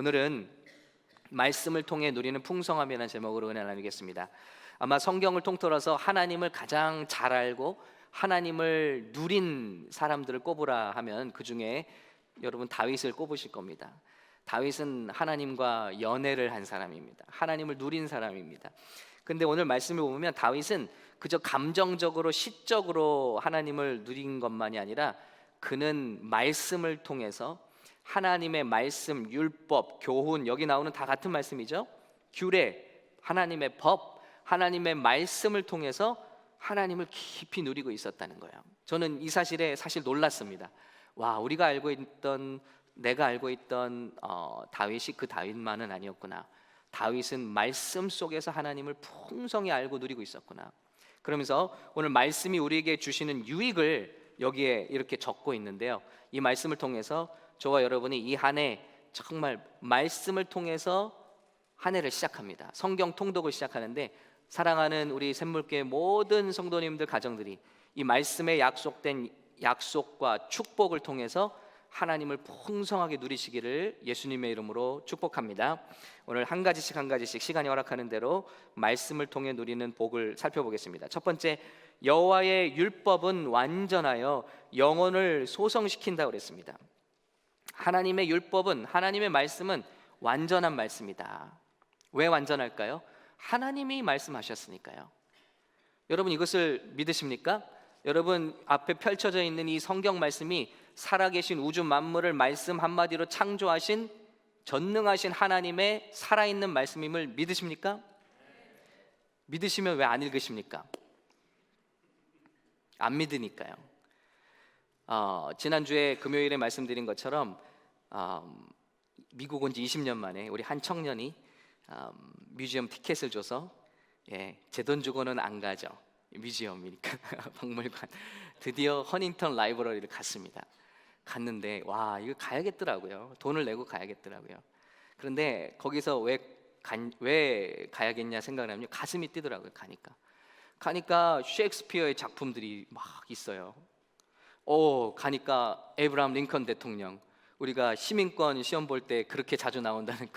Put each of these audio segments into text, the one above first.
오늘은 말씀을 통해 누리는 풍성함이라는 제목으로 은혜를 나누겠습니다. 아마 성경을 통틀어서 하나님을 가장 잘 알고 하나님을 누린 사람들을 꼽으라 하면 그 중에 여러분 다윗을 꼽으실 겁니다. 다윗은 하나님과 연애를 한 사람입니다. 하나님을 누린 사람입니다. 근데 오늘 말씀을 보면 다윗은 그저 감정적으로 시적으로 하나님을 누린 것만이 아니라 그는 말씀을 통해서 하나님의 말씀, 율법, 교훈, 여기 나오는 다 같은 말씀이죠. 규례, 하나님의 법, 하나님의 말씀을 통해서 하나님을 깊이 누리고 있었다는 거예요. 저는 이 사실에 사실 놀랐습니다. 와, 내가 알고 있던 다윗이 그 다윗만은 아니었구나. 다윗은 말씀 속에서 하나님을 풍성히 알고 누리고 있었구나. 그러면서 오늘 말씀이 우리에게 주시는 유익을 여기에 이렇게 적고 있는데요. 이 말씀을 통해서 저와 여러분이 이 한 해 정말 말씀을 통해서 한 해를 시작합니다. 성경 통독을 시작하는데 사랑하는 우리 샘물교회 모든 성도님들 가정들이 이 말씀에 약속된 약속과 축복을 통해서 하나님을 풍성하게 누리시기를 예수님의 이름으로 축복합니다. 오늘 한 가지씩 시간이 허락하는 대로 말씀을 통해 누리는 복을 살펴보겠습니다. 첫 번째, 여호와의 율법은 완전하여 영혼을 소성시킨다고 그랬습니다. 하나님의 율법은, 하나님의 말씀은 완전한 말씀이다. 왜 완전할까요? 하나님이 말씀하셨으니까요. 여러분 이것을 믿으십니까? 여러분 앞에 펼쳐져 있는 이 성경 말씀이 살아계신 우주 만물을 말씀 한마디로 창조하신 전능하신 하나님의 살아있는 말씀임을 믿으십니까? 믿으시면 왜 안 읽으십니까? 안 믿으니까요. 지난주에 금요일에 말씀드린 것처럼 미국 온 지 20년 만에 우리 한 청년이 뮤지엄 티켓을 줘서 제 돈 주고는 안 가죠. 뮤지엄이니까 박물관. 드디어 허닝턴 라이브러리를 갔는데 와, 이거 가야겠더라고요. 돈을 내고 가야겠더라고요. 그런데 거기서 왜 가야겠냐 생각을 하면 가슴이 뛰더라고요. 가니까 셰익스피어의 작품들이 막 있어요. 가니까 에브라함 링컨 대통령, 우리가 시민권 시험 볼 때 그렇게 자주 나온다는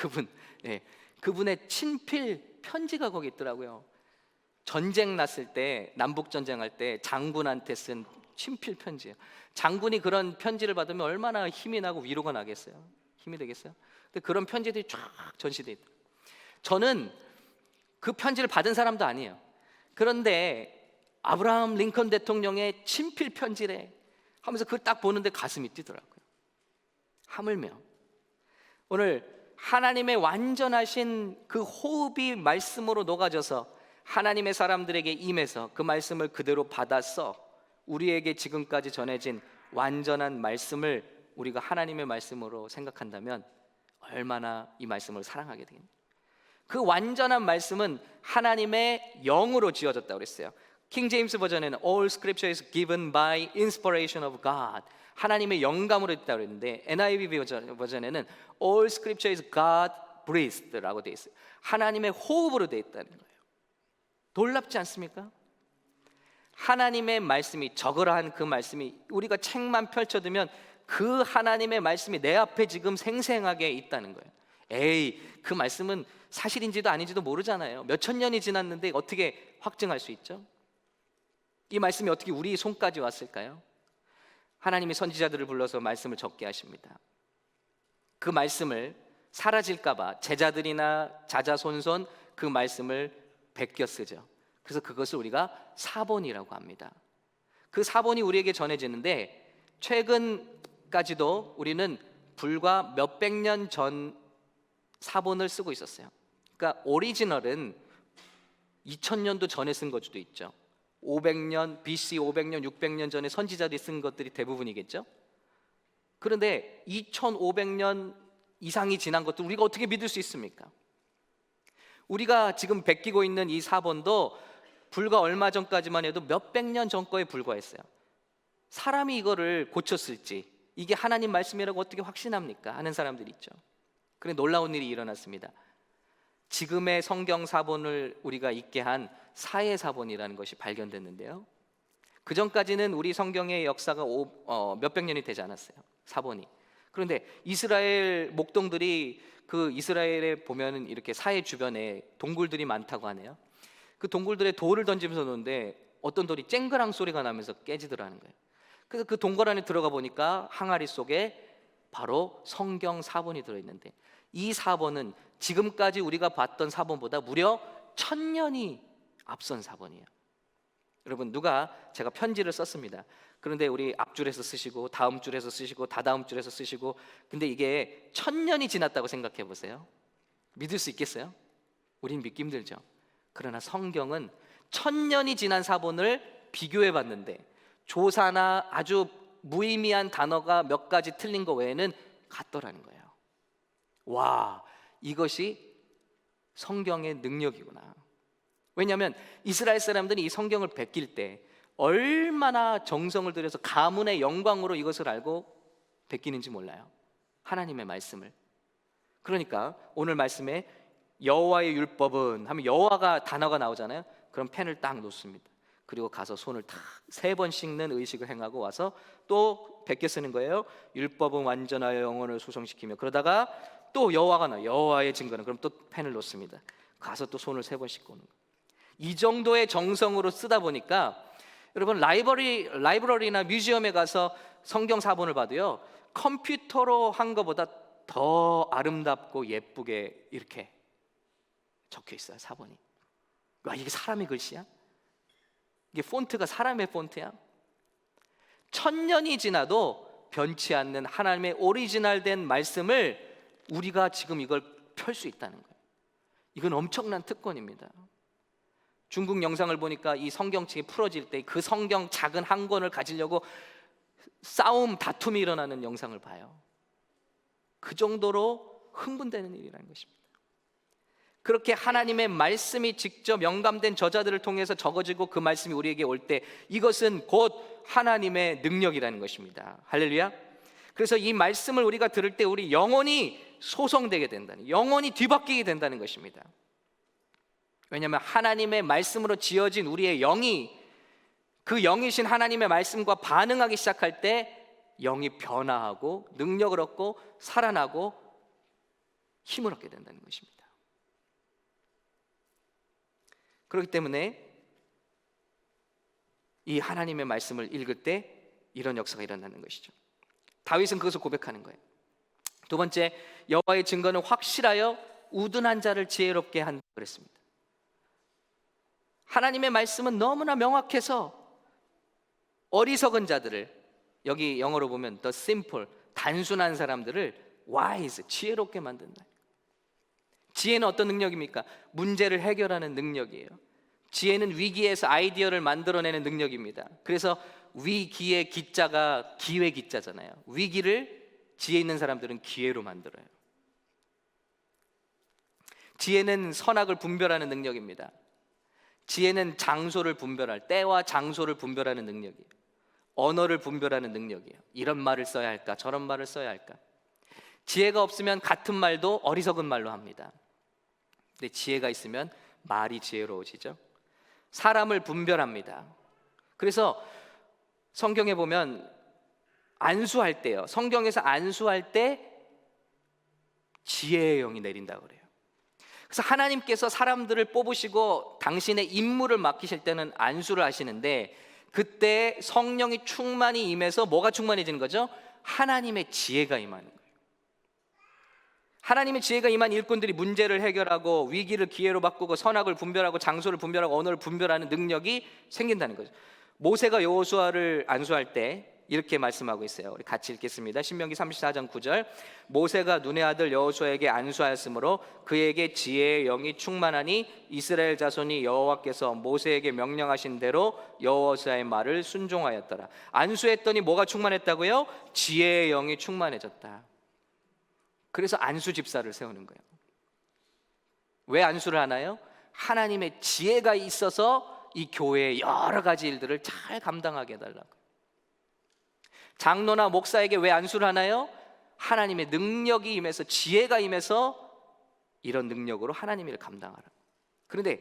그분의 친필 편지가 거기 있더라고요. 전쟁 났을 때, 남북 전쟁할 때 장군한테 쓴 친필 편지예요. 장군이 그런 편지를 받으면 얼마나 힘이 나고 위로가 나겠어요? 힘이 되겠어요? 근데 그런 편지들이 쫙 전시돼 있더라고요. 저는 그 편지를 받은 사람도 아니에요. 그런데 아브라함 링컨 대통령의 친필 편지래 하면서 그걸 딱 보는데 가슴이 뛰더라고요. 하물며 오늘 하나님의 완전하신 그 호흡이 말씀으로 녹아져서 하나님의 사람들에게 임해서 그 말씀을 그대로 받아서 우리에게 지금까지 전해진 완전한 말씀을 우리가 하나님의 말씀으로 생각한다면 얼마나 이 말씀을 사랑하게 되겠습니까? 그 완전한 말씀은 하나님의 영으로 지어졌다고 그랬어요. 킹 제임스 버전에는 All Scripture is given by inspiration of God, 하나님의 영감으로 있다고 그랬는데 NIV 버전에는 All Scripture is God breathed라고 되어 있어요. 하나님의 호흡으로 되어 있다는 거예요. 놀랍지 않습니까? 하나님의 말씀이, 적으라 한 그 말씀이 우리가 책만 펼쳐두면 그 하나님의 말씀이 내 앞에 지금 생생하게 있다는 거예요. 그 말씀은 사실인지도 아닌지도 모르잖아요. 몇천 년이 지났는데 어떻게 확증할 수 있죠? 이 말씀이 어떻게 우리 손까지 왔을까요? 하나님이 선지자들을 불러서 말씀을 적게 하십니다. 그 말씀을 사라질까 봐 제자들이나 자자손손 그 말씀을 베껴 쓰죠. 그래서 그것을 우리가 사본이라고 합니다. 그 사본이 우리에게 전해지는데 최근까지도 우리는 불과 몇백 년 전 사본을 쓰고 있었어요. 그러니까 오리지널은 2000년도 전에 쓴 것 수도 있죠. 500년, BC 500년, 600년 전에 선지자들이 쓴 것들이 대부분이겠죠. 그런데 2500년 이상이 지난 것들 우리가 어떻게 믿을 수 있습니까? 우리가 지금 베끼고 있는 이 사본도 불과 얼마 전까지만 해도 몇백 년 전 거에 불과했어요. 사람이 이거를 고쳤을지, 이게 하나님 말씀이라고 어떻게 확신합니까? 하는 사람들이 있죠. 그런데 놀라운 일이 일어났습니다. 지금의 성경 사본을 우리가 읽게 한 사해 사본이라는 것이 발견됐는데요. 그 전까지는 우리 성경의 역사가 몇백 년이 되지 않았어요. 사본이. 그런데 이스라엘 목동들이 그 이스라엘에 보면은 이렇게 사해 주변에 동굴들이 많다고 하네요. 그 동굴들에 돌을 던지면서 노는데 어떤 돌이 쨍그랑 소리가 나면서 깨지더라는 거예요. 그래서 그 동굴 안에 들어가 보니까 항아리 속에 바로 성경 사본이 들어있는데, 이 사본은 지금까지 우리가 봤던 사본보다 무려 1000년이 앞선 사본이에요. 여러분, 누가 제가 편지를 썼습니다. 그런데 우리 앞줄에서 쓰시고 다음 줄에서 쓰시고 다다음 줄에서 쓰시고, 근데 이게 1000년이 지났다고 생각해 보세요. 믿을 수 있겠어요? 우린 믿기 힘들죠. 그러나 성경은 1000년이 지난 사본을 비교해 봤는데 조사나 아주 무의미한 단어가 몇 가지 틀린 거 외에는 같더라는 거예요. 와, 이것이 성경의 능력이구나. 왜냐하면 이스라엘 사람들이 이 성경을 베낄 때 얼마나 정성을 들여서 가문의 영광으로 이것을 알고 베끼는지 몰라요. 하나님의 말씀을. 그러니까 오늘 말씀에 여호와의 율법은 하면 여호와가 단어가 나오잖아요. 그럼 펜을 딱 놓습니다. 그리고 가서 손을 탁 3번 씻는 의식을 행하고 와서 또 베껴 쓰는 거예요. 율법은 완전하여 영혼을 소성시키며, 그러다가 또 여호와가 나와요. 여호와의 증거는, 그럼 또 펜을 놓습니다. 가서 또 손을 3번 씻고 오는 거예요. 이 정도의 정성으로 쓰다 보니까 여러분, 라이브러리나 뮤지엄에 가서 성경 사본을 봐도요, 컴퓨터로 한 것보다 더 아름답고 예쁘게 이렇게 적혀 있어요. 사본이. 와, 이게 사람의 글씨야? 이게 폰트가 사람의 폰트야? 1000년이 지나도 변치 않는 하나님의 오리지널된 말씀을 우리가 지금 이걸 펼 수 있다는 거예요. 이건 엄청난 특권입니다. 중국 영상을 보니까 이 성경책이 풀어질 때 그 성경 작은 한 권을 가지려고 다툼이 일어나는 영상을 봐요. 그 정도로 흥분되는 일이라는 것입니다. 그렇게 하나님의 말씀이 직접 영감된 저자들을 통해서 적어지고 그 말씀이 우리에게 올 때 이것은 곧 하나님의 능력이라는 것입니다. 할렐루야. 그래서 이 말씀을 우리가 들을 때 우리 영혼이 소성되게 된다는, 영혼이 뒤바뀌게 된다는 것입니다. 왜냐하면 하나님의 말씀으로 지어진 우리의 영이 그 영이신 하나님의 말씀과 반응하기 시작할 때 영이 변화하고 능력을 얻고 살아나고 힘을 얻게 된다는 것입니다. 그렇기 때문에 이 하나님의 말씀을 읽을 때 이런 역사가 일어나는 것이죠. 다윗은 그것을 고백하는 거예요. 두 번째, 여호와의 증거는 확실하여 우둔한 자를 지혜롭게 한다 그랬습니다. 하나님의 말씀은 너무나 명확해서 어리석은 자들을, 여기 영어로 보면 the simple, 단순한 사람들을 wise, 지혜롭게 만든다. 지혜는 어떤 능력입니까? 문제를 해결하는 능력이에요. 지혜는 위기에서 아이디어를 만들어내는 능력입니다. 그래서 위기의 기자가 기회 기자잖아요. 위기를 지혜 있는 사람들은 기회로 만들어요. 지혜는 선악을 분별하는 능력입니다. 지혜는 장소를 분별할, 때와 장소를 분별하는 능력이에요. 언어를 분별하는 능력이에요. 이런 말을 써야 할까, 저런 말을 써야 할까. 지혜가 없으면 같은 말도 어리석은 말로 합니다. 근데 지혜가 있으면 말이 지혜로워지죠. 사람을 분별합니다. 그래서 성경에 보면 안수할 때요, 성경에서 안수할 때 지혜의 영이 내린다고 그래요. 그래서 하나님께서 사람들을 뽑으시고 당신의 임무를 맡기실 때는 안수를 하시는데, 그때 성령이 충만히 임해서 뭐가 충만해지는 거죠? 하나님의 지혜가 임하는 거예요. 하나님의 지혜가 임한 일꾼들이 문제를 해결하고 위기를 기회로 바꾸고 선악을 분별하고 장소를 분별하고 언어를 분별하는 능력이 생긴다는 거죠. 모세가 여호수아를 안수할 때 이렇게 말씀하고 있어요. 우리 같이 읽겠습니다. 신명기 34장 9절. 모세가 눈의 아들 여호수아에게 안수하였으므로 그에게 지혜의 영이 충만하니 이스라엘 자손이 여호와께서 모세에게 명령하신 대로 여호수아의 말을 순종하였더라. 안수했더니 뭐가 충만했다고요? 지혜의 영이 충만해졌다. 그래서 안수 집사를 세우는 거예요. 왜 안수를 하나요? 하나님의 지혜가 있어서 이 교회의 여러 가지 일들을 잘 감당하게 해달라고. 장로나 목사에게 왜 안수를 하나요? 하나님의 능력이 임해서, 지혜가 임해서 이런 능력으로 하나님의 일을 감당하라. 그런데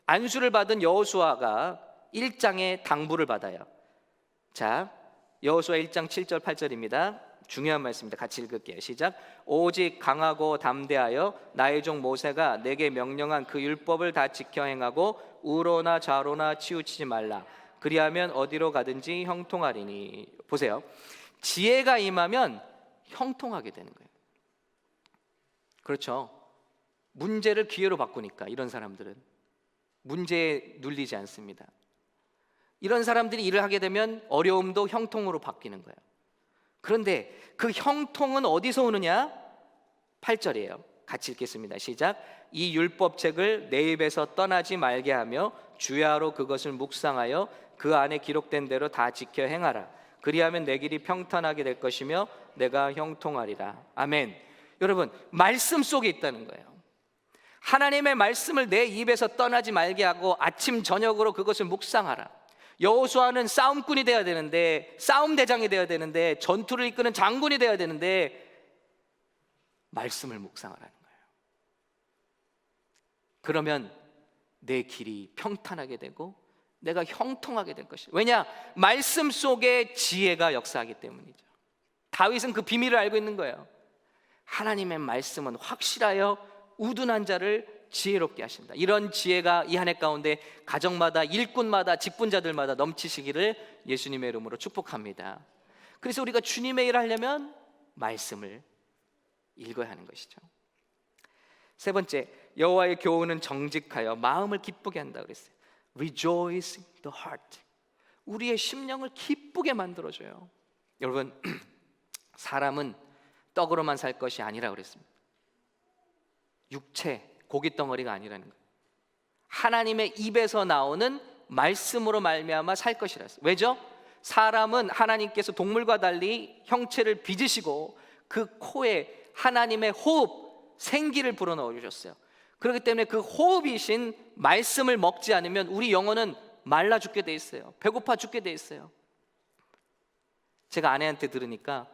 안수를 받은 여호수아가 1장에 당부를 받아요. 자, 여호수아 1장 7절 8절입니다. 중요한 말씀입니다. 같이 읽을게요. 시작. 오직 강하고 담대하여 나의 종 모세가 내게 명령한 그 율법을 다 지켜 행하고 우로나 좌로나 치우치지 말라. 그리하면 어디로 가든지 형통하리니. 보세요. 지혜가 임하면 형통하게 되는 거예요. 그렇죠. 문제를 기회로 바꾸니까 이런 사람들은 문제에 눌리지 않습니다. 이런 사람들이 일을 하게 되면 어려움도 형통으로 바뀌는 거예요. 그런데 그 형통은 어디서 오느냐? 8절이에요. 같이 읽겠습니다. 시작. 이 율법책을 내 입에서 떠나지 말게 하며 주야로 그것을 묵상하여 그 안에 기록된 대로 다 지켜 행하라. 그리하면 내 길이 평탄하게 될 것이며 내가 형통하리라. 아멘. 여러분, 말씀 속에 있다는 거예요. 하나님의 말씀을 내 입에서 떠나지 말게 하고 아침 저녁으로 그것을 묵상하라. 여호수아는 싸움꾼이 되어야 되는데, 싸움 대장이 되어야 되는데, 전투를 이끄는 장군이 되어야 되는데 말씀을 묵상하라는 거예요. 그러면 내 길이 평탄하게 되고 내가 형통하게 될 것이에요. 왜냐? 말씀 속에 지혜가 역사하기 때문이죠. 다윗은 그 비밀을 알고 있는 거예요. 하나님의 말씀은 확실하여 우둔한 자를 지혜롭게 하신다. 이런 지혜가 이 한 해 가운데 가정마다, 일꾼마다, 직분자들마다 넘치시기를 예수님의 이름으로 축복합니다. 그래서 우리가 주님의 일을 하려면 말씀을 읽어야 하는 것이죠. 세 번째, 여호와의 교훈은 정직하여 마음을 기쁘게 한다 그랬어요. Rejoice in the heart. 우리의 심령을 기쁘게 만들어줘요. 여러분, 사람은 떡으로만 살 것이 아니라 그랬습니다. 육체, 고깃덩어리가 아니라는 거예요. 하나님의 입에서 나오는 말씀으로 말미암아 살 것이라 했어요. 왜죠? 사람은 하나님께서 동물과 달리 형체를 빚으시고 그 코에 하나님의 호흡, 생기를 불어넣어 주셨어요. 그렇기 때문에 그 호흡이신 말씀을 먹지 않으면 우리 영혼은 말라 죽게 돼 있어요. 배고파 죽게 돼 있어요. 제가 아내한테 들으니까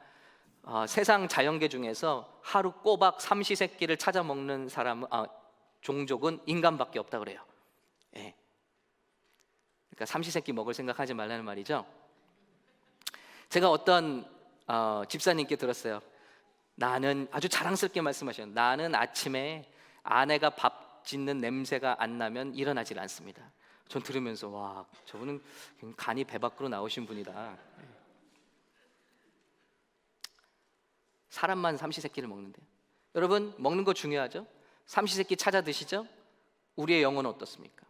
세상 자연계 중에서 하루 꼬박 삼시세끼를 찾아 먹는 사람은 종족은 인간밖에 없다 그래요. 예. 그러니까 삼시세끼 먹을 생각하지 말라는 말이죠. 제가 어떤 집사님께 들었어요. 나는, 아주 자랑스럽게 말씀하셔요. 나는 아침에 아내가 밥 짓는 냄새가 안 나면 일어나질 않습니다. 전 들으면서 와, 저분은 간이 배 밖으로 나오신 분이다. 사람만 삼시세끼를 먹는데요. 여러분, 먹는 거 중요하죠? 삼시세끼 찾아 드시죠? 우리의 영혼은 어떻습니까?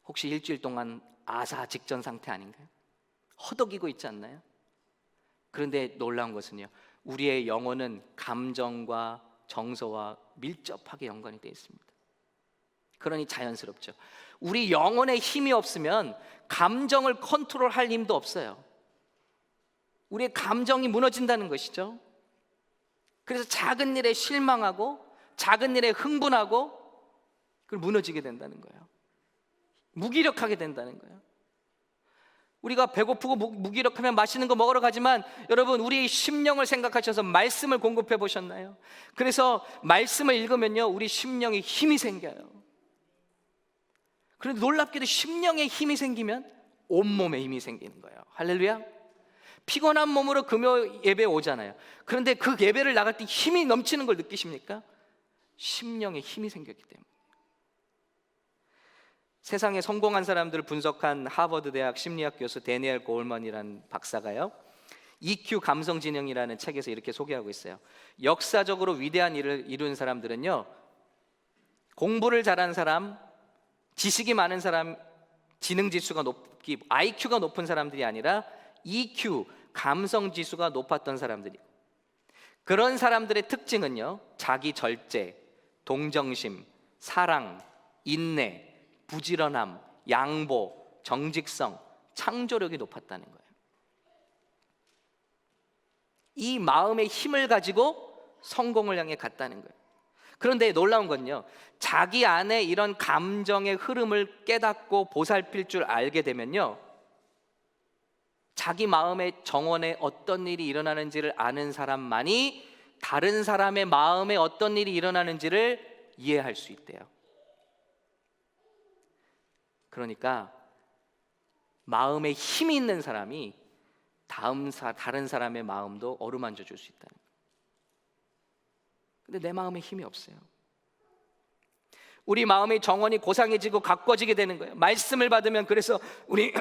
혹시 일주일 동안 아사 직전 상태 아닌가요? 허덕이고 있지 않나요? 그런데 놀라운 것은요, 우리의 영혼은 감정과 정서와 밀접하게 연관이 되어 있습니다. 그러니 자연스럽죠. 우리 영혼에 힘이 없으면 감정을 컨트롤할 힘도 없어요. 우리의 감정이 무너진다는 것이죠. 그래서 작은 일에 실망하고 작은 일에 흥분하고 그걸 무너지게 된다는 거예요. 무기력하게 된다는 거예요. 우리가 배고프고 무기력하면 맛있는 거 먹으러 가지만 여러분, 우리의 심령을 생각하셔서 말씀을 공급해 보셨나요? 그래서 말씀을 읽으면요, 우리 심령에 힘이 생겨요. 그런데 놀랍게도 심령에 힘이 생기면 온몸에 힘이 생기는 거예요. 할렐루야. 피곤한 몸으로 금요 예배 오잖아요. 그런데 그 예배를 나갈 때 힘이 넘치는 걸 느끼십니까? 심령에 힘이 생겼기 때문에. 세상에 성공한 사람들을 분석한 하버드 대학 심리학 교수 데니엘 고울먼이라는 박사가요, EQ 감성지능이라는 책에서 이렇게 소개하고 있어요. 역사적으로 위대한 일을 이룬 사람들은요, 공부를 잘한 사람, 지식이 많은 사람, 지능지수가 높기, IQ가 높은 사람들이 아니라 EQ, 감성지수가 높았던 사람들이. 그런 사람들의 특징은요, 자기 절제, 동정심, 사랑, 인내, 부지런함, 양보, 정직성, 창조력이 높았다는 거예요. 이 마음의 힘을 가지고 성공을 향해 갔다는 거예요. 그런데 놀라운 건요, 자기 안에 이런 감정의 흐름을 깨닫고 보살필 줄 알게 되면요, 자기 마음의 정원에 어떤 일이 일어나는지를 아는 사람만이 다른 사람의 마음에 어떤 일이 일어나는지를 이해할 수 있대요. 그러니까 마음에 힘이 있는 사람이 다른 사람의 마음도 어루만져 줄 수 있다는 거예요. 근데 내 마음에 힘이 없어요. 우리 마음이 정원이 고상해지고 가꿔지게 되는 거예요. 말씀을 받으면 그래서 우리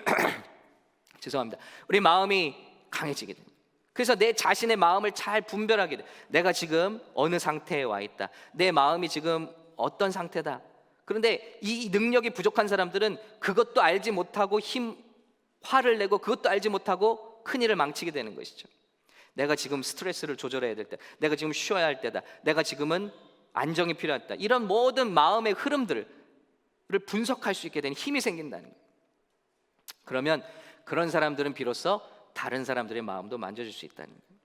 죄송합니다. 우리 마음이 강해지게 됩니다. 그래서 내 자신의 마음을 잘 분별하게 돼. 내가 지금 어느 상태에 와 있다. 내 마음이 지금 어떤 상태다. 그런데 이 능력이 부족한 사람들은 그것도 알지 못하고 화를 내고 그것도 알지 못하고 큰일을 망치게 되는 것이죠. 내가 지금 스트레스를 조절해야 될 때, 내가 지금 쉬어야 할 때다, 내가 지금은 안정이 필요하다. 이런 모든 마음의 흐름들을 분석할 수 있게 되는 힘이 생긴다는 거예요. 그러면 그런 사람들은 비로소 다른 사람들의 마음도 만져줄 수 있다는 거예요.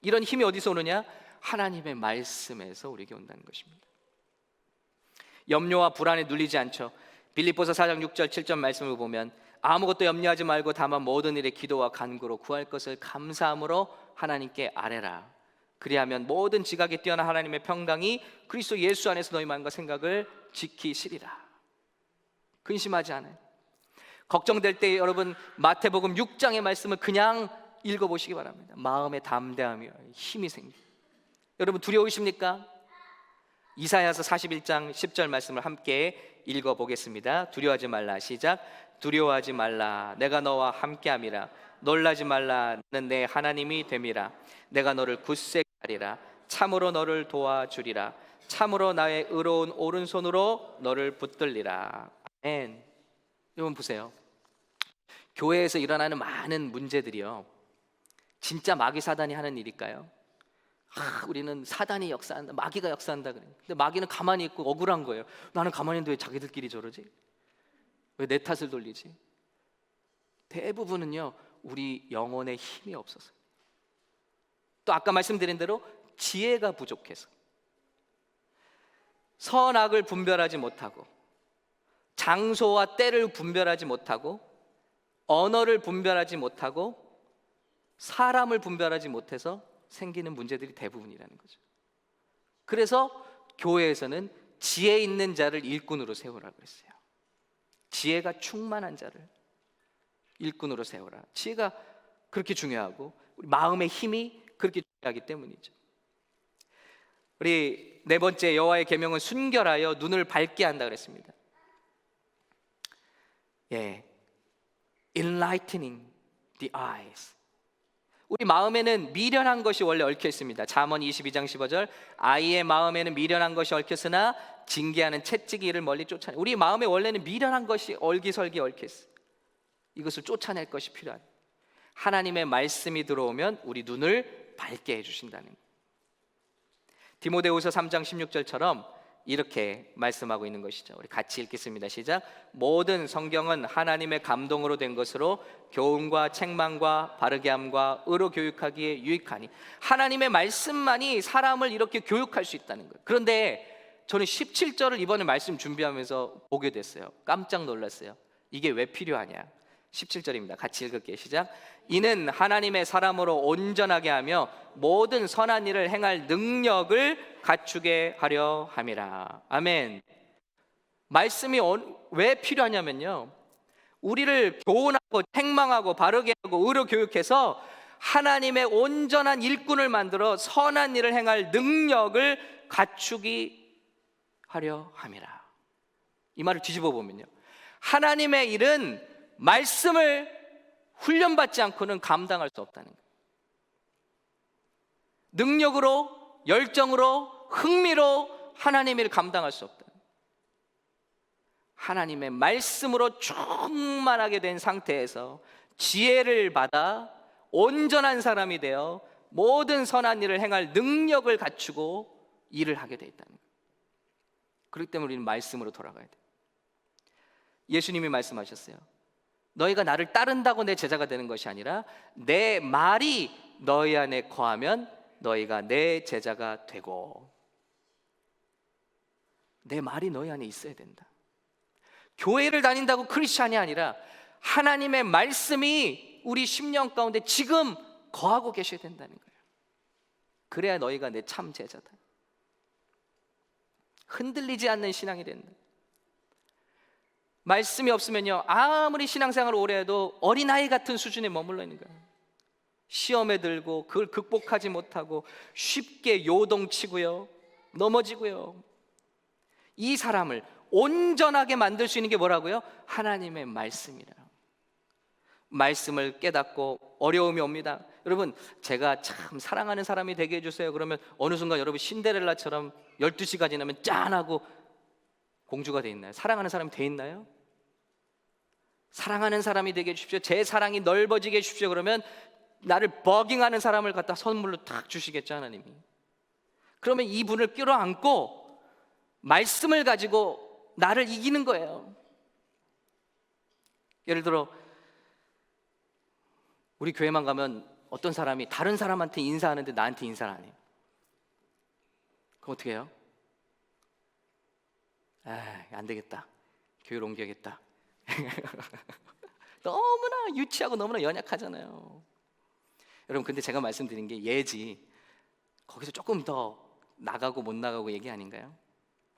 이런 힘이 어디서 오느냐? 하나님의 말씀에서 우리에게 온다는 것입니다. 염려와 불안에 눌리지 않죠. 빌립보서 4장 6절 7절 말씀을 보면 아무것도 염려하지 말고 다만 모든 일에 기도와 간구로 구할 것을 감사함으로 하나님께 아뢰라. 그리하면 모든 지각에 뛰어난 하나님의 평강이 그리스도 예수 안에서 너희 마음과 생각을 지키시리라. 근심하지 않아요. 걱정될 때 여러분 마태복음 6장의 말씀을 그냥 읽어보시기 바랍니다. 마음에 담대함이 힘이 생깁니다. 여러분 두려우십니까? 이사야서 41장 10절 말씀을 함께 읽어보겠습니다. 두려워하지 말라. 시작. 두려워하지 말라. 내가 너와 함께함이라. 놀라지 말라. 나는 내 하나님이 됨이라. 내가 너를 굳세게 하리라. 참으로 너를 도와주리라. 참으로 나의 의로운 오른손으로 너를 붙들리라. 아멘. 여러분 보세요. 교회에서 일어나는 많은 문제들이요, 진짜 마귀 사단이 하는 일일까요? 우리는 사단이 역사한다, 마귀가 역사한다 그래요. 근데 마귀는 가만히 있고 억울한 거예요. 나는 가만히 있는데 왜 자기들끼리 저러지? 왜 내 탓을 돌리지? 대부분은요, 우리 영혼에 힘이 없어서, 또 아까 말씀드린 대로 지혜가 부족해서, 선악을 분별하지 못하고, 장소와 때를 분별하지 못하고, 언어를 분별하지 못하고, 사람을 분별하지 못해서 생기는 문제들이 대부분이라는 거죠. 그래서 교회에서는 지혜 있는 자를 일꾼으로 세우라고 그랬어요. 지혜가 충만한 자를 일꾼으로 세우라. 지혜가 그렇게 중요하고 우리 마음의 힘이 그렇게 중요하기 때문이죠. 우리 네 번째 여호와의 계명은 순결하여 눈을 밝게 한다 그랬습니다. Enlightening the eyes. 우리 마음에는 미련한 것이 원래 얽혀 있습니다. 잠언 22장 15절 아이의 마음에는 미련한 것이 얽혔으나 징계하는 채찍이 이를 멀리 쫓아내. 우리 마음에 원래는 미련한 것이 얼기설기 얽혀 있어요. 이것을 쫓아낼 것이 필요한, 하나님의 말씀이 들어오면 우리 눈을 밝게 해주신다는 거예요. 디모데후서 3장 16절처럼 이렇게 말씀하고 있는 것이죠. 우리 같이 읽겠습니다. 시작. 모든 성경은 하나님의 감동으로 된 것으로 교훈과 책망과 바르게 함과 의로 교육하기에 유익하니. 하나님의 말씀만이 사람을 이렇게 교육할 수 있다는 거예요. 그런데 저는 17절을 이번에 말씀 준비하면서 보게 됐어요. 깜짝 놀랐어요. 이게 왜 필요하냐? 17절입니다. 같이 읽을게요. 시작. 이는 하나님의 사람으로 온전하게 하며 모든 선한 일을 행할 능력을 갖추게 하려 함이라. 아멘. 말씀이 왜 필요하냐면요, 우리를 교훈하고 책망하고 바르게 하고 의로 교육해서 하나님의 온전한 일꾼을 만들어 선한 일을 행할 능력을 갖추기 하려 함이라. 이 말을 뒤집어 보면요, 하나님의 일은 말씀을 훈련받지 않고는 감당할 수 없다는 거예요. 능력으로, 열정으로, 흥미로 하나님의 일을 감당할 수 없다. 하나님의 말씀으로 충만하게 된 상태에서 지혜를 받아 온전한 사람이 되어 모든 선한 일을 행할 능력을 갖추고 일을 하게 돼 있다는 거예요. 그렇기 때문에 우리는 말씀으로 돌아가야 돼요. 예수님이 말씀하셨어요. 너희가 나를 따른다고 내 제자가 되는 것이 아니라 내 말이 너희 안에 거하면 너희가 내 제자가 되고. 내 말이 너희 안에 있어야 된다. 교회를 다닌다고 크리스찬이 아니라 하나님의 말씀이 우리 심령 가운데 지금 거하고 계셔야 된다는 거예요. 그래야 너희가 내 참 제자다. 흔들리지 않는 신앙이 된다. 말씀이 없으면요, 아무리 신앙생활을 오래 해도 어린아이 같은 수준에 머물러 있는 거예요. 시험에 들고 그걸 극복하지 못하고 쉽게 요동치고요, 넘어지고요. 이 사람을 온전하게 만들 수 있는 게 뭐라고요? 하나님의 말씀이라. 말씀을 깨닫고 어려움이 옵니다. 여러분, 제가 참 사랑하는 사람이 되게 해주세요 그러면 어느 순간 여러분 신데렐라처럼 12시가 지나면 짠하고 공주가 돼 있나요? 사랑하는 사람이 돼 있나요? 사랑하는 사람이 되게 해주십시오. 제 사랑이 넓어지게 해주십시오. 그러면 나를 버깅하는 사람을 갖다 선물로 탁 주시겠죠, 하나님이. 그러면 이분을 끌어안고 말씀을 가지고 나를 이기는 거예요. 예를 들어 우리 교회만 가면 어떤 사람이 다른 사람한테 인사하는데 나한테 인사를 안 해요. 그럼 어떻게 해요? 안 되겠다, 교회로 옮겨야겠다. 너무나 유치하고 너무나 연약하잖아요. 여러분, 근데 제가 말씀드린 게 예지, 거기서 조금 더 나가고 못 나가고 얘기 아닌가요?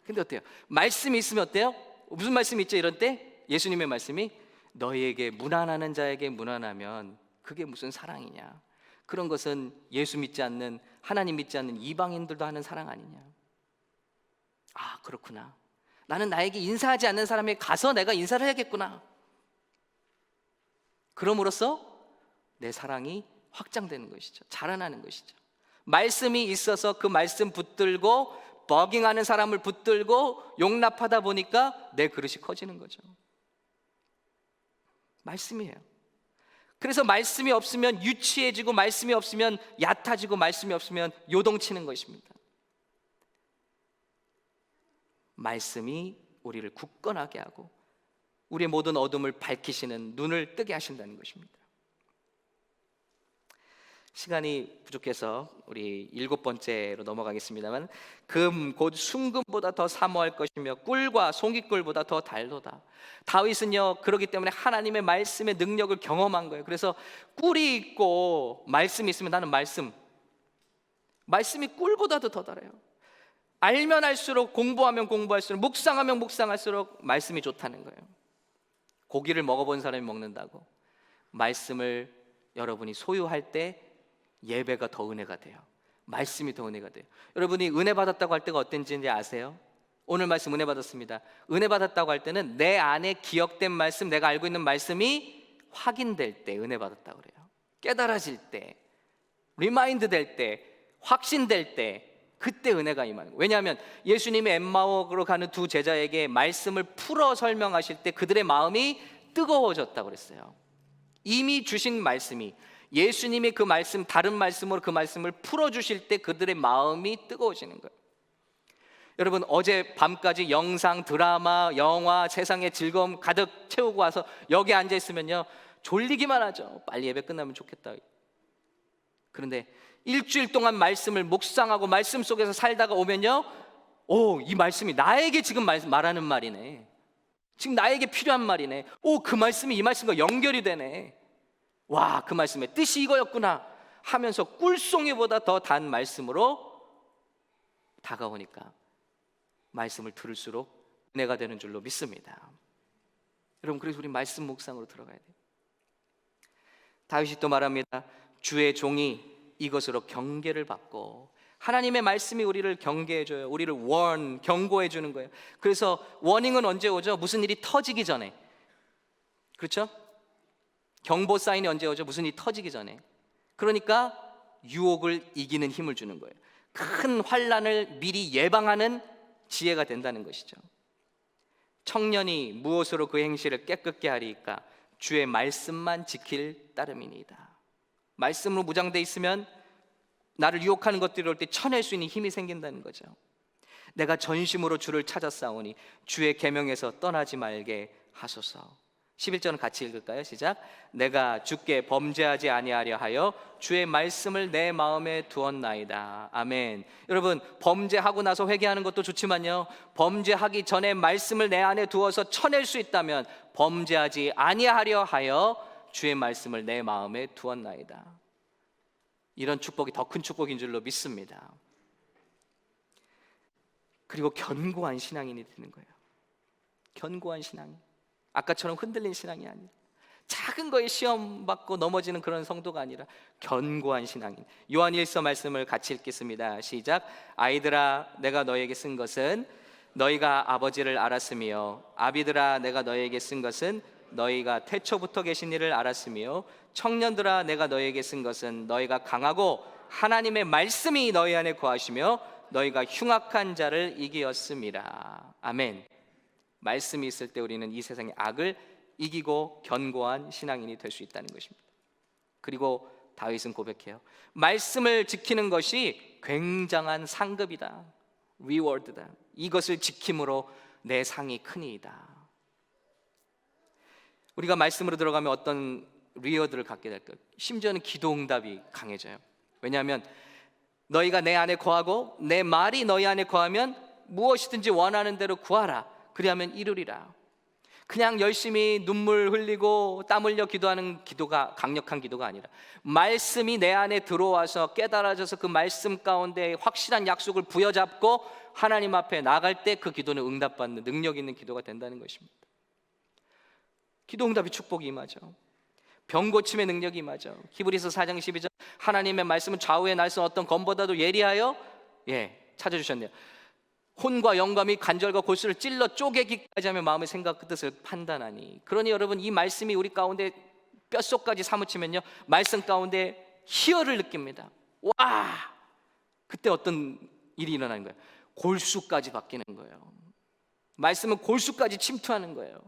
근데 어때요? 말씀이 있으면 어때요? 무슨 말씀이 있죠? 이런 때 예수님의 말씀이 너희에게 문안하는 자에게 문안하면 그게 무슨 사랑이냐, 그런 것은 예수 믿지 않는, 하나님 믿지 않는 이방인들도 하는 사랑 아니냐. 아, 그렇구나. 나는 나에게 인사하지 않는 사람에게 가서 내가 인사를 해야겠구나. 그럼으로써 내 사랑이 확장되는 것이죠. 자라나는 것이죠. 말씀이 있어서 그 말씀 붙들고 버깅하는 사람을 붙들고 용납하다 보니까 내 그릇이 커지는 거죠. 말씀이에요. 그래서 말씀이 없으면 유치해지고, 말씀이 없으면 얕아지고, 말씀이 없으면 요동치는 것입니다. 말씀이 우리를 굳건하게 하고 우리의 모든 어둠을 밝히시는, 눈을 뜨게 하신다는 것입니다. 시간이 부족해서 우리 7번째로 넘어가겠습니다만, 금 곧 순금보다 더 사모할 것이며 꿀과 송이꿀보다 더 달도다. 다윗은요, 그렇기 때문에 하나님의 말씀의 능력을 경험한 거예요. 그래서 꿀이 있고 말씀이 있으면 나는 말씀이 꿀보다도 더 달아요. 알면 알수록, 공부하면 공부할수록, 묵상하면 묵상할수록 말씀이 좋다는 거예요. 고기를 먹어본 사람이 먹는다고 말씀을 여러분이 소유할 때 예배가 더 은혜가 돼요. 말씀이 더 은혜가 돼요. 여러분이 은혜 받았다고 할 때가 어땠는지 아세요? 오늘 말씀 은혜 받았습니다. 은혜 받았다고 할 때는 내 안에 기억된 말씀, 내가 알고 있는 말씀이 확인될 때 은혜 받았다고 그래요. 깨달아질 때, 리마인드 될 때, 확신될 때, 그때 은혜가 임하는 거예요. 왜냐하면 예수님이 엠마오로 가는 두 제자에게 말씀을 풀어 설명하실 때 그들의 마음이 뜨거워졌다고 그랬어요. 이미 주신 말씀이, 예수님이 그 말씀, 다른 말씀으로 그 말씀을 풀어주실 때 그들의 마음이 뜨거워지는 거예요. 여러분, 어제 밤까지 영상, 드라마, 영화, 세상의 즐거움 가득 채우고 와서 여기 앉아있으면요 졸리기만 하죠. 빨리 예배 끝나면 좋겠다. 그런데 일주일 동안 말씀을 묵상하고 말씀 속에서 살다가 오면요, 이 말씀이 나에게 지금 말하는 말이네, 지금 나에게 필요한 말이네, 그 말씀이 이 말씀과 연결이 되네, 와, 그 말씀의 뜻이 이거였구나 하면서 꿀송이보다 더 단 말씀으로 다가오니까 말씀을 들을수록 은혜가 되는 줄로 믿습니다. 여러분, 그래서 우리 말씀 묵상으로 들어가야 돼요. 다윗이 또 말합니다. 주의 종이 이것으로 경계를 받고, 하나님의 말씀이 우리를 경계해줘요. 우리를 경고해주는 거예요. 그래서 워닝은 언제 오죠? 무슨 일이 터지기 전에. 그렇죠? 경보 사인이 언제 오죠? 무슨 일이 터지기 전에. 그러니까 유혹을 이기는 힘을 주는 거예요. 큰 환난을 미리 예방하는 지혜가 된다는 것이죠. 청년이 무엇으로 그 행실을 깨끗게 하리이까? 주의 말씀만 지킬 따름이니이다. 말씀으로 무장돼 있으면 나를 유혹하는 것들이 올 때 쳐낼 수 있는 힘이 생긴다는 거죠. 내가 전심으로 주를 찾았사오니 주의 계명에서 떠나지 말게 하소서. 11절은 같이 읽을까요? 시작. 내가 주께 범죄하지 아니하려 하여 주의 말씀을 내 마음에 두었나이다. 아멘. 여러분, 범죄하고 나서 회개하는 것도 좋지만요, 범죄하기 전에 말씀을 내 안에 두어서 쳐낼 수 있다면 범죄하지 아니하려 하여 주의 말씀을 내 마음에 두었나이다. 이런 축복이 더 큰 축복인 줄로 믿습니다. 그리고 견고한 신앙인이 되는 거예요. 견고한 신앙. 아까처럼 흔들린 신앙이 아니라 작은 거에 시험 받고 넘어지는 그런 성도가 아니라 견고한 신앙인. 요한일서 말씀을 같이 읽겠습니다. 시작. 아이들아, 내가 너에게 쓴 것은 너희가 아버지를 알았으며, 아비들아, 내가 너에게 쓴 것은 너희가 태초부터 계신 이를 알았으며, 청년들아, 내가 너에게 쓴 것은 너희가 강하고 하나님의 말씀이 너희 안에 거하시며 너희가 흉악한 자를 이기었음이라. 아멘. 말씀이 있을 때 우리는 이 세상의 악을 이기고 견고한 신앙인이 될 수 있다는 것입니다. 그리고 다윗은 고백해요. 말씀을 지키는 것이 굉장한 상급이다. 리워드다. 이것을 지킴으로 내 상이 크니이다. 우리가 말씀으로 들어가면 어떤 리워드를 갖게 될까요? 심지어는 기도 응답이 강해져요. 왜냐하면 너희가 내 안에 거하고 내 말이 너희 안에 거하면 무엇이든지 원하는 대로 구하라. 그리하면 이루리라. 그냥 열심히 눈물 흘리고 땀 흘려 기도하는 기도가 강력한 기도가 아니라 말씀이 내 안에 들어와서 깨달아져서 그 말씀 가운데 확실한 약속을 부여잡고 하나님 앞에 나갈 때 그 기도는 응답받는 능력 있는 기도가 된다는 것입니다. 기도 응답이 축복이 임하죠. 병 고침의 능력이 임하죠. 히브리서 4장 12절 하나님의 말씀은 좌우의 날선 어떤 검보다도 예리하여 찾아주셨네요. 혼과 영과 및 간절과 골수를 찔러 쪼개기까지 하며 마음의 생각 그 뜻을 판단하니. 그러니 여러분, 이 말씀이 우리 가운데 뼛속까지 사무치면요, 말씀 가운데 희열을 느낍니다. 와! 그때 어떤 일이 일어나는 거예요? 골수까지 바뀌는 거예요. 말씀은 골수까지 침투하는 거예요.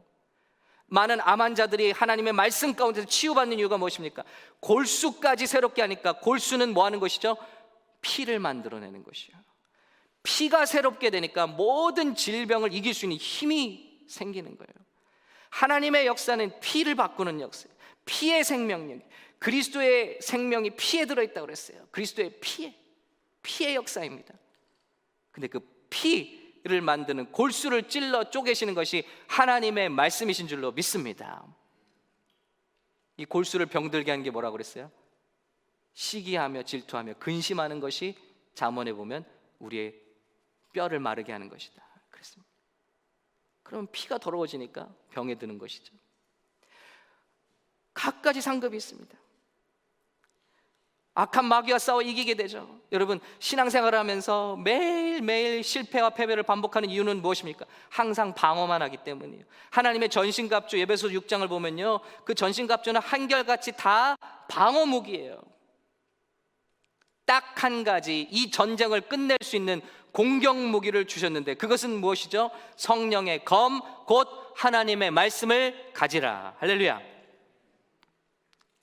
많은 암 환자들이 하나님의 말씀 가운데서 치유받는 이유가 무엇입니까? 골수까지 새롭게 하니까. 골수는 뭐 하는 것이죠? 피를 만들어내는 것이에요. 피가 새롭게 되니까 모든 질병을 이길 수 있는 힘이 생기는 거예요. 하나님의 역사는 피를 바꾸는 역사예요. 피의 생명력, 그리스도의 생명이 피에 들어있다고 그랬어요. 그리스도의 피의 역사입니다. 근데 그 피를 만드는 골수를 찔러 쪼개시는 것이 하나님의 말씀이신 줄로 믿습니다. 이 골수를 병들게 하는 게 뭐라고 그랬어요? 시기하며 질투하며 근심하는 것이 잠언에 보면 우리의 뼈를 마르게 하는 것이다 그랬습니다. 그럼 피가 더러워지니까 병에 드는 것이죠. 각가지 상급이 있습니다. 악한 마귀와 싸워 이기게 되죠. 여러분, 신앙생활을 하면서 매일매일 실패와 패배를 반복하는 이유는 무엇입니까? 항상 방어만 하기 때문이에요. 하나님의 전신갑주 에베소 6장을 보면요, 그 전신갑주는 한결같이 다 방어 무기예요. 딱 한 가지 이 전쟁을 끝낼 수 있는 공격 무기를 주셨는데 그것은 무엇이죠? 성령의 검, 곧 하나님의 말씀을 가지라. 할렐루야.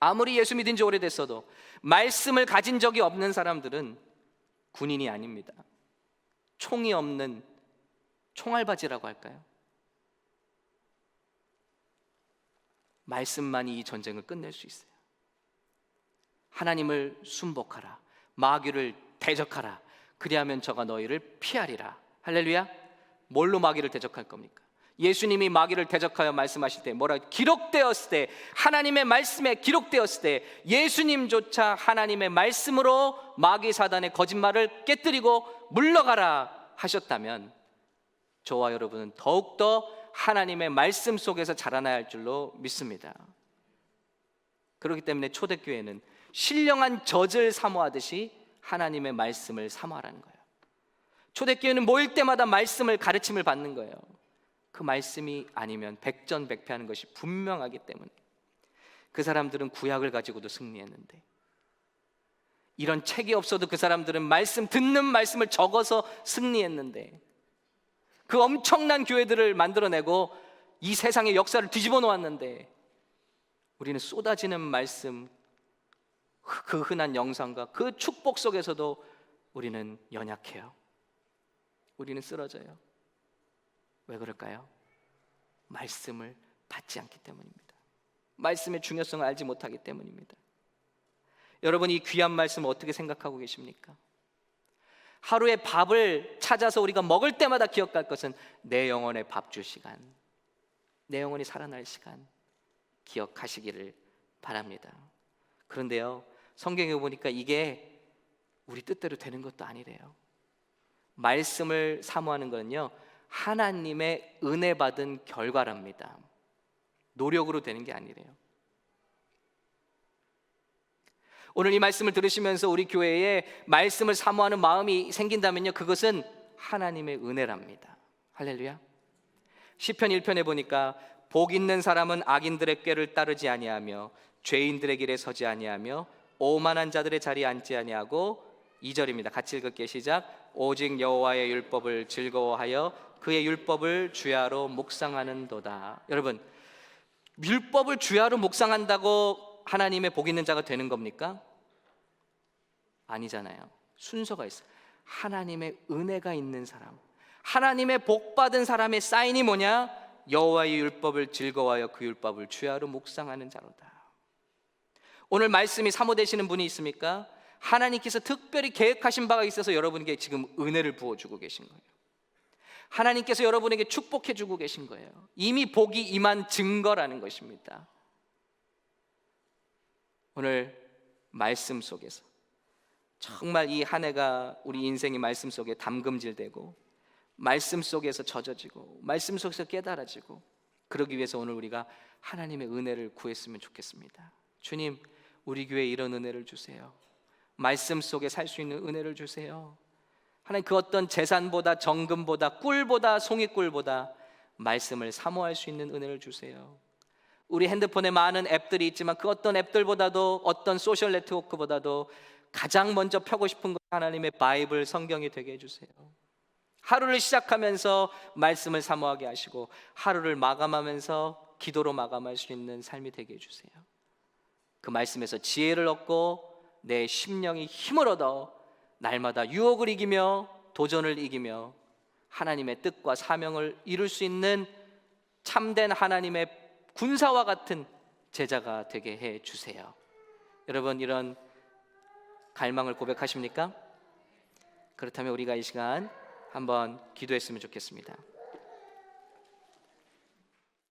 아무리 예수 믿은 지 오래됐어도 말씀을 가진 적이 없는 사람들은 군인이 아닙니다. 총이 없는 총알바지라고 할까요? 말씀만이 이 전쟁을 끝낼 수 있어요. 하나님을 순복하라. 마귀를 대적하라. 그리하면 저가 너희를 피하리라. 할렐루야. 뭘로 마귀를 대적할 겁니까? 예수님이 마귀를 대적하여 말씀하실 때 뭐라? 기록되었을 때, 하나님의 말씀에 기록되었을 때 예수님조차 하나님의 말씀으로 마귀 사단의 거짓말을 깨뜨리고 물러가라 하셨다면 저와 여러분은 더욱더 하나님의 말씀 속에서 자라나야 할 줄로 믿습니다. 그렇기 때문에 초대교회는 신령한 젖을 사모하듯이 하나님의 말씀을 사모하라는 거예요. 초대교회는 모일 때마다 말씀을 가르침을 받는 거예요. 그 말씀이 아니면 백전백패하는 것이 분명하기 때문에. 그 사람들은 구약을 가지고도 승리했는데, 이런 책이 없어도 그 사람들은 말씀, 듣는 말씀을 적어서 승리했는데, 그 엄청난 교회들을 만들어내고 이 세상의 역사를 뒤집어 놓았는데, 우리는 쏟아지는 말씀, 그 흔한 영상과 그 축복 속에서도 우리는 연약해요. 우리는 쓰러져요. 왜 그럴까요? 말씀을 받지 않기 때문입니다. 말씀의 중요성을 알지 못하기 때문입니다. 여러분, 이 귀한 말씀 어떻게 생각하고 계십니까? 하루에 밥을 찾아서 우리가 먹을 때마다 기억할 것은 내 영혼의 밥 줄 시간, 내 영혼이 살아날 시간 기억하시기를 바랍니다. 그런데요, 성경에 보니까 이게 우리 뜻대로 되는 것도 아니래요. 말씀을 사모하는 것은요, 하나님의 은혜 받은 결과랍니다. 노력으로 되는 게 아니래요. 오늘 이 말씀을 들으시면서 우리 교회에 말씀을 사모하는 마음이 생긴다면요, 그것은 하나님의 은혜랍니다. 할렐루야. 시편 1편에 보니까 복 있는 사람은 악인들의 꾀를 따르지 아니하며 죄인들의 길에 서지 아니하며 오만한 자들의 자리에 앉지 아니하고, 2절입니다. 같이 읽을게요. 시작. 오직 여호와의 율법을 즐거워하여 그의 율법을 주야로 묵상하는도다. 여러분, 율법을 주야로 묵상한다고 하나님의 복 있는 자가 되는 겁니까? 아니잖아요. 순서가 있어요. 하나님의 은혜가 있는 사람, 하나님의 복 받은 사람의 사인이 뭐냐? 여호와의 율법을 즐거워하여 그 율법을 주야로 묵상하는 자로다. 오늘 말씀이 사모되시는 분이 있습니까? 하나님께서 특별히 계획하신 바가 있어서 여러분에게 지금 은혜를 부어주고 계신 거예요. 하나님께서 여러분에게 축복해주고 계신 거예요. 이미 복이 임한 증거라는 것입니다. 오늘 말씀 속에서 정말 이 한 해가 우리 인생의 말씀 속에 담금질되고, 말씀 속에서 젖어지고, 말씀 속에서 깨달아지고, 그러기 위해서 오늘 우리가 하나님의 은혜를 구했으면 좋겠습니다. 주님, 우리 교회에 이런 은혜를 주세요. 말씀 속에 살 수 있는 은혜를 주세요. 하나님, 그 어떤 재산보다, 정금보다, 꿀보다, 송이꿀보다 말씀을 사모할 수 있는 은혜를 주세요. 우리 핸드폰에 많은 앱들이 있지만 그 어떤 앱들보다도, 어떤 소셜 네트워크보다도 가장 먼저 펴고 싶은 것, 하나님의 바이블, 성경이 되게 해주세요. 하루를 시작하면서 말씀을 사모하게 하시고, 하루를 마감하면서 기도로 마감할 수 있는 삶이 되게 해주세요. 그 말씀에서 지혜를 얻고 내 심령이 힘을 얻어 날마다 유혹을 이기며 도전을 이기며 하나님의 뜻과 사명을 이룰 수 있는 참된 하나님의 군사와 같은 제자가 되게 해 주세요. 여러분, 이런 갈망을 고백하십니까? 그렇다면 우리가 이 시간 한번 기도했으면 좋겠습니다.